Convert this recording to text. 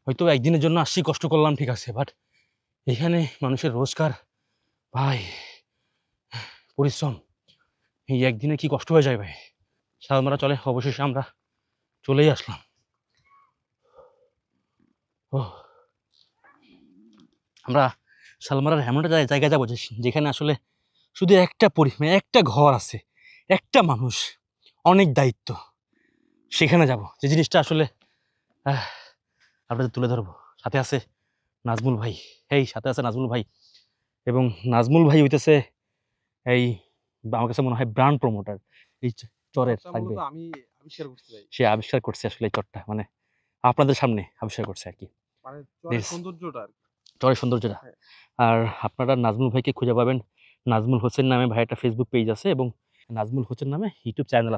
হয়তো একদিনের জন্য আসছি, কষ্ট করলাম, ঠিক আছে, বাট এখানে মানুষের রোজগার, ভাই পরিশ্রম, এই একদিনে কি কষ্ট হয়ে যায় ভাই। শালমারা চলে, অবশেষে আমরা চলেই আসলাম। ও, আমরা শালমারার এমন একটা জায়গায় যাবো যেখানে আসলে শুধু একটা মানে একটা ঘর আছে, একটা মানুষ, অনেক দায়িত্ব। সেখানে যাব, যে জিনিসটা আসলে আপনাদের তুলে ধরবো। সাথে আছে নাজমুল ভাই, সাথে আছে নাজমুল ভাই, এবং নাজমুল ভাই হইতেছে এই, আমার কাছে মনে হয় ব্র্যান্ড প্রমোটার এই চরের থাকবে। আমি আবিষ্কার করতে চাই, সে আবিষ্কার করছে আসলে এই চরটা, মানে আপনাদের সামনে আবিষ্কার করছে আর কি, মানে চরের সৌন্দর্যটা আর কি। চরের সৌন্দর্যটা। হ্যাঁ। আর আপনারা নাজমুল ভাইকে খুঁজে পাবেন, নাজমুল হোসেন নামে ভাই একটা ফেসবুক পেজ আছে, এবং নাজমুল হোসেন নামে ইউটিউব চ্যানেল আছে।